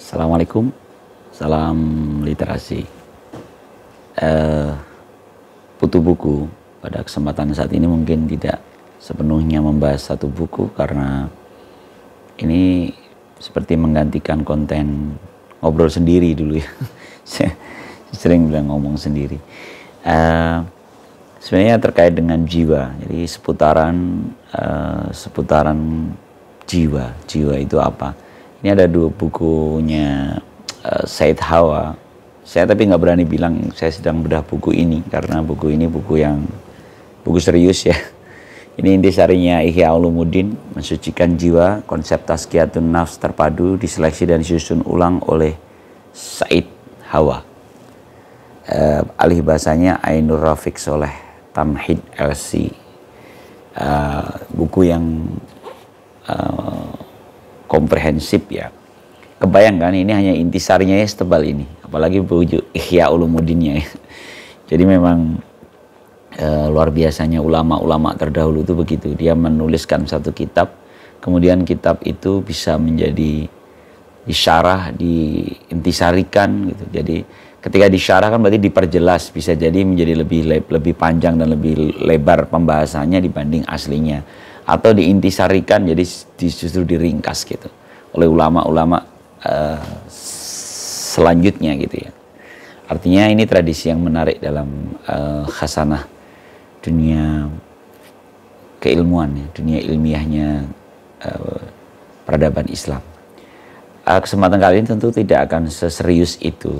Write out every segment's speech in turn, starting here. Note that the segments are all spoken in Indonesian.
Assalamualaikum, salam literasi. Putu buku pada kesempatan saat ini mungkin tidak sepenuhnya membahas satu buku karena ini seperti menggantikan konten ngobrol sendiri dulu ya. Saya sering bilang ngomong sendiri. Sebenarnya terkait dengan jiwa, jadi seputaran jiwa itu apa? Ini ada dua bukunya Said Hawa. Saya tapi nggak berani bilang saya sedang bedah buku ini karena buku ini buku serius ya. Ini intisarinya Ihya Ulumuddin, mensucikan jiwa, konsep tazkiyatun nafs terpadu, diseleksi dan disusun ulang oleh Said Hawa. Alih bahasanya Ainur Rafiq Soleh Tamhid LC. Buku yang komprehensif ya. Kebayangkan ini hanya intisarinya ya setebal ini, apalagi buku Ihya Ulumuddinnya ya. Jadi memang luar biasanya ulama-ulama terdahulu itu begitu, dia menuliskan satu kitab, kemudian kitab itu bisa menjadi disyarah, diintisarikan gitu. Jadi ketika disyarah kan berarti diperjelas, bisa jadi menjadi lebih panjang dan lebih lebar pembahasannya dibanding aslinya, atau diintisarikan jadi justru diringkas gitu oleh ulama-ulama selanjutnya gitu ya. Artinya ini tradisi yang menarik dalam khasanah dunia keilmuan ya, dunia ilmiahnya peradaban Islam. Kesempatan kali ini tentu tidak akan seserius itu.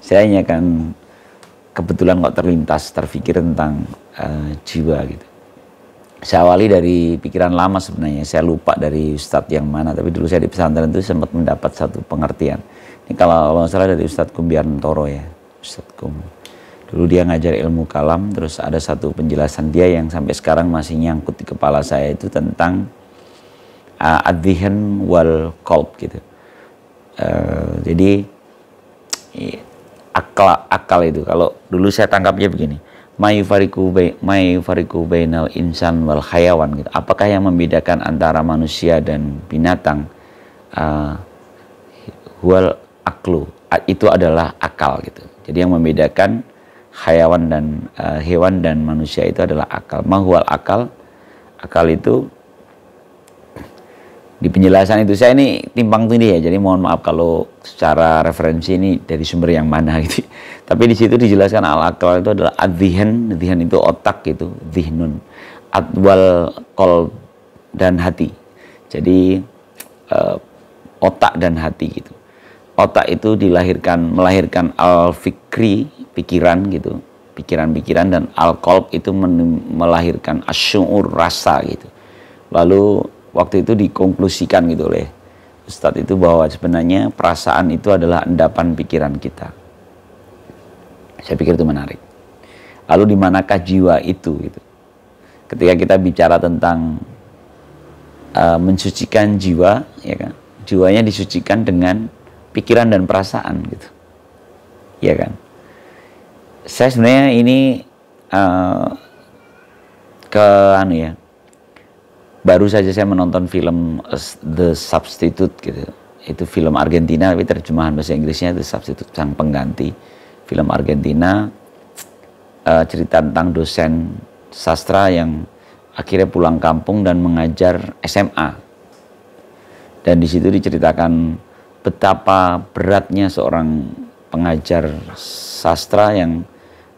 Saya hanya akan kebetulan kok terpikir tentang jiwa gitu. Saya awali dari pikiran lama sebenarnya, saya lupa dari Ustadz yang mana, tapi dulu saya di pesantren itu sempat mendapat satu pengertian. Ini kalau salah dari Ustadz Kumbiantoro ya, Ustadz Kum. Dulu dia ngajar ilmu kalam, terus ada satu penjelasan dia yang sampai sekarang masih nyangkut di kepala saya, itu tentang ad-dhihan wal qalb gitu. Jadi akal itu, kalau dulu saya tangkapnya begini, mayufariku bainal insan wal hayawan gitu. Apakah yang membedakan antara manusia dan binatang? Wal aklu, itu adalah akal gitu. Jadi yang membedakan hayawan dan hewan dan manusia itu adalah akal. Mahwal akal, akal itu di penjelasan itu saya ini timpang tindih ya, jadi mohon maaf kalau secara referensi ini dari sumber yang mana gitu. Tapi di situ dijelaskan al-akal itu adalah ad-dhihan itu otak gitu, dhihnun, adwal qalb dan hati. Jadi otak dan hati gitu. Otak itu melahirkan al-fikri, pikiran gitu, pikiran-pikiran, dan al-qalb itu melahirkan asy'ur, rasa gitu. Lalu waktu itu dikonklusikan gitu oleh Ustadz itu bahwa sebenarnya perasaan itu adalah endapan pikiran kita. Saya pikir itu menarik. Lalu di manakah jiwa itu gitu? Ketika kita bicara tentang mensucikan jiwa, ya kan? Jiwanya disucikan dengan pikiran dan perasaan gitu. Ya kan? Saya sebenarnya ini baru saja saya menonton film The Substitute gitu. Itu film Argentina tapi terjemahan bahasa Inggrisnya The Substitute, sang pengganti. Film Argentina cerita tentang dosen sastra yang akhirnya pulang kampung dan mengajar SMA. Dan di situ diceritakan betapa beratnya seorang pengajar sastra yang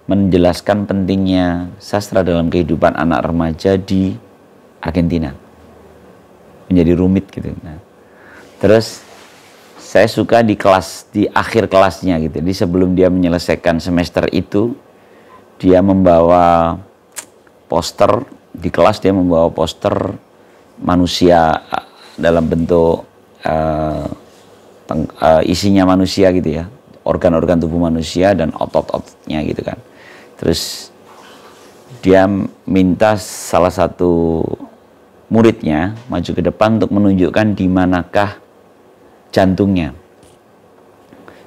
menjelaskan pentingnya sastra dalam kehidupan anak remaja di Argentina. Menjadi rumit gitu. Nah, terus saya suka di akhir kelasnya gitu. Jadi sebelum dia menyelesaikan semester itu, dia membawa poster di kelas, dia membawa poster manusia dalam bentuk isinya manusia gitu ya, organ-organ tubuh manusia dan otot-ototnya gitu kan. Terus dia minta salah satu muridnya maju ke depan untuk menunjukkan di manakah jantungnya.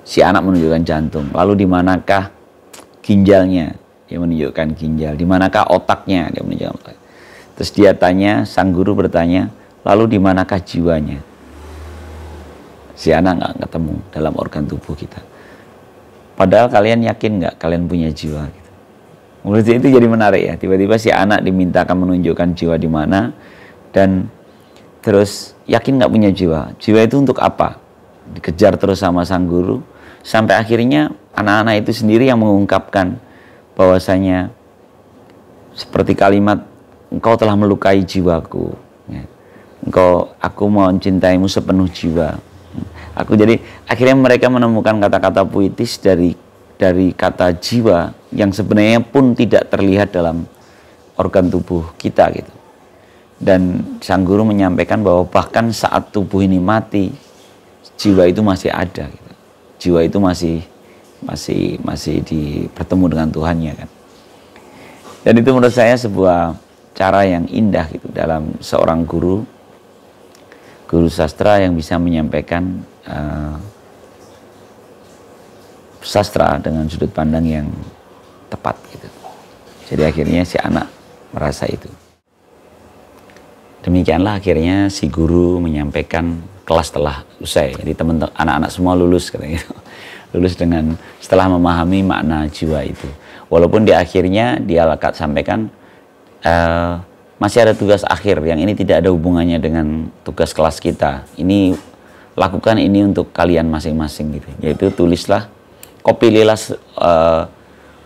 Si anak menunjukkan jantung. Lalu di manakah ginjalnya? Dia menunjukkan ginjal. Di manakah otaknya? Dia menunjukkan otak. Terus dia tanya, sang guru bertanya, lalu di manakah jiwanya? Si anak nggak ketemu dalam organ tubuh kita. Padahal kalian yakin nggak kalian punya jiwa? Gitu. Menurut saya itu jadi menarik ya. Tiba-tiba si anak dimintakan menunjukkan jiwa di mana, dan terus yakin nggak punya jiwa. Jiwa itu untuk apa? Dikejar terus sama sang guru, sampai akhirnya anak-anak itu sendiri yang mengungkapkan bahwasanya seperti kalimat, engkau telah melukai jiwaku. Ya. Aku mau mencintaimu sepenuh jiwa. Jadi akhirnya mereka menemukan kata-kata puitis dari kata jiwa yang sebenarnya pun tidak terlihat dalam organ tubuh kita gitu. Dan sang guru menyampaikan bahwa bahkan saat tubuh ini mati, jiwa itu masih ada gitu. Jiwa itu masih bertemu dengan Tuhannya kan. Dan itu menurut saya sebuah cara yang indah gitu dalam seorang guru sastra yang bisa menyampaikan sastra dengan sudut pandang yang tepat gitu. Jadi akhirnya si anak merasa itu. Demikianlah akhirnya si guru menyampaikan, kelas telah usai. Jadi teman-teman anak-anak semua lulus katanya gitu. Lulus setelah memahami makna jiwa itu. Walaupun di akhirnya dia sampaikan masih ada tugas akhir yang ini tidak ada hubungannya dengan tugas kelas kita. Lakukan ini untuk kalian masing-masing gitu. Yaitu pilihlah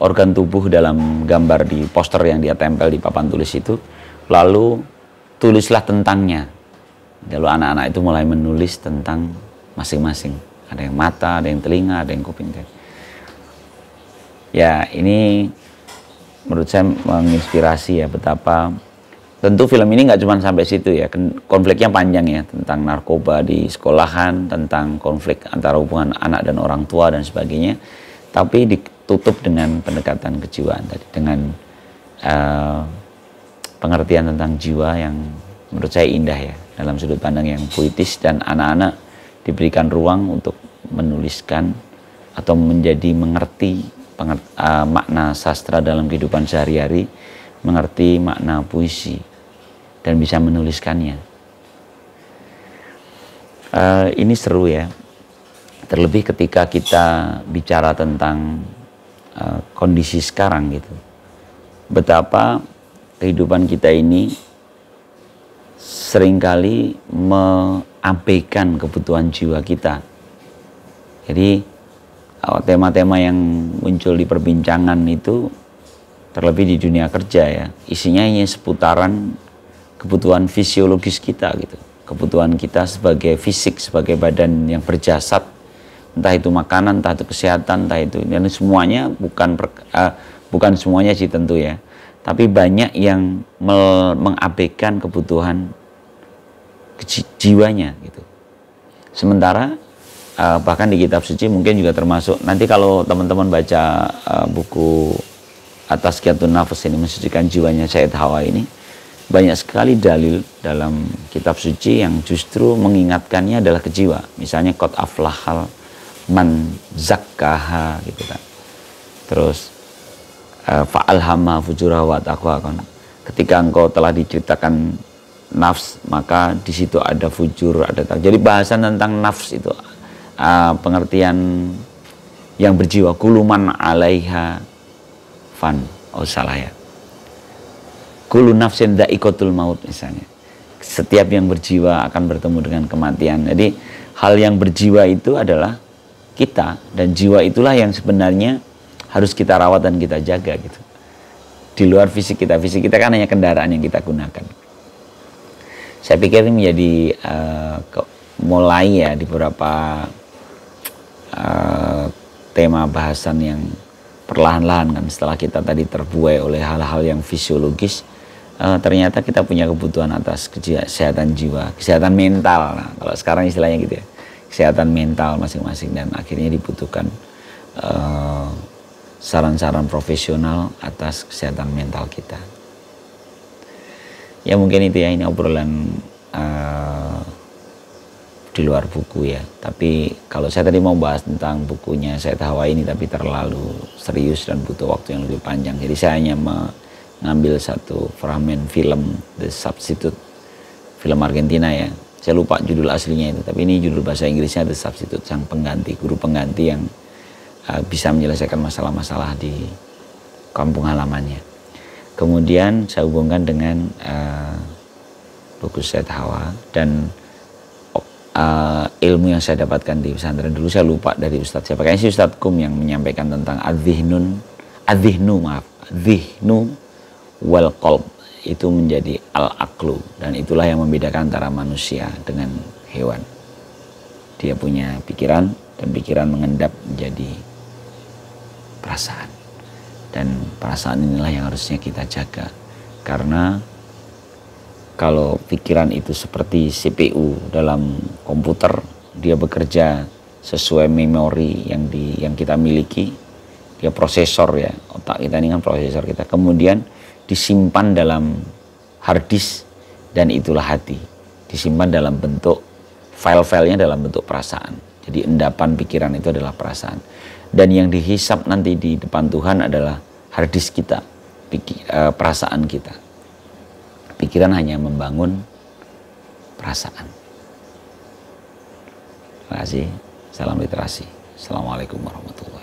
organ tubuh dalam gambar di poster yang dia tempel di papan tulis itu, lalu tulislah tentangnya. Lalu anak-anak itu mulai menulis tentang masing-masing. Ada yang mata, ada yang telinga, ada yang kuping. Ya, ini menurut saya menginspirasi ya, betapa tentu film ini nggak cuma sampai situ ya, konfliknya panjang ya, tentang narkoba di sekolahan, tentang konflik antara hubungan anak dan orang tua dan sebagainya, tapi ditutup dengan pendekatan kejiwaan tadi, dengan pengertian tentang jiwa yang menurut saya indah ya, dalam sudut pandang yang puitis, dan anak-anak diberikan ruang untuk menuliskan atau mengerti makna sastra dalam kehidupan sehari-hari, mengerti makna puisi, dan bisa menuliskannya. Ini seru ya, terlebih ketika kita bicara tentang kondisi sekarang gitu. Betapa kehidupan kita ini seringkali mengabaikan kebutuhan jiwa kita. Jadi tema-tema yang muncul di perbincangan itu, terlebih di dunia kerja ya, isinya hanya seputaran kebutuhan fisiologis kita gitu, kebutuhan kita sebagai fisik, sebagai badan yang berjasad, entah itu makanan, entah itu kesehatan, entah itu, dan semuanya bukan semuanya sih tentu ya, tapi banyak yang mengabaikan kebutuhan jiwanya gitu. Sementara bahkan di kitab suci mungkin juga termasuk, nanti kalau teman-teman baca buku Tazkiyatun Nafs ini, mensucikan jiwanya Sayyid Hawa ini, banyak sekali dalil dalam kitab suci yang justru mengingatkannya adalah ke jiwa. Misalnya qad aflahal man zakkaha gitu kan. Terus fa'alhama fujuraha wa taqwa kan. Ketika engkau telah diceritakan nafs, maka di situ ada fujur, ada taqwa. Jadi bahasan tentang nafs itu pengertian yang berjiwa, kuluman alaiha fan, oh salah ya, kullu nafsin dha'iqatul maut misalnya. Setiap yang berjiwa akan bertemu dengan kematian. Jadi hal yang berjiwa itu adalah kita, dan jiwa itulah yang sebenarnya harus kita rawat dan kita jaga gitu. Di luar fisik kita kan hanya kendaraan yang kita gunakan. Saya pikir ini menjadi mulai ya di beberapa tema bahasan yang perlahan-lahan kan, setelah kita tadi terbuai oleh hal-hal yang fisiologis, ternyata kita punya kebutuhan atas kesehatan jiwa, kesehatan mental. Nah, kalau sekarang istilahnya gitu ya, kesehatan mental masing-masing, dan akhirnya dibutuhkan saran-saran profesional atas kesehatan mental kita. Ya mungkin itu ya, ini obrolan di luar buku ya, tapi kalau saya tadi mau bahas tentang bukunya Sayyid Hawa ini, tapi terlalu serius dan butuh waktu yang lebih panjang, jadi saya hanya mengambil satu fragmen film The Substitute, film Argentina ya, Saya lupa judul aslinya itu, tapi ini judul bahasa Inggrisnya The Substitute, sang pengganti, guru pengganti yang bisa menyelesaikan masalah-masalah di kampung halamannya. Kemudian saya hubungkan dengan buku Said Hawa dan ilmu yang saya dapatkan di pesantren dulu. Saya lupa dari Ustadz siapa, kayaknya si Ustadz Kum yang menyampaikan tentang adzihnu wal qalb, itu menjadi al-aqlu, dan itulah yang membedakan antara manusia dengan hewan. Dia punya pikiran, dan pikiran mengendap menjadi perasaan, dan perasaan inilah yang harusnya kita jaga. Karena kalau pikiran itu seperti CPU dalam komputer, dia bekerja sesuai memori yang kita miliki, dia prosesor ya, otak kita ini kan prosesor kita, kemudian disimpan dalam hard disk, dan itulah hati, disimpan dalam bentuk file-filenya dalam bentuk perasaan. Jadi endapan pikiran itu adalah perasaan, dan yang dihisap nanti di depan Tuhan adalah hard disk kita, perasaan kita. Pikiran hanya membangun perasaan. Terima kasih. Salam literasi. Assalamualaikum warahmatullahi wabarakatuh.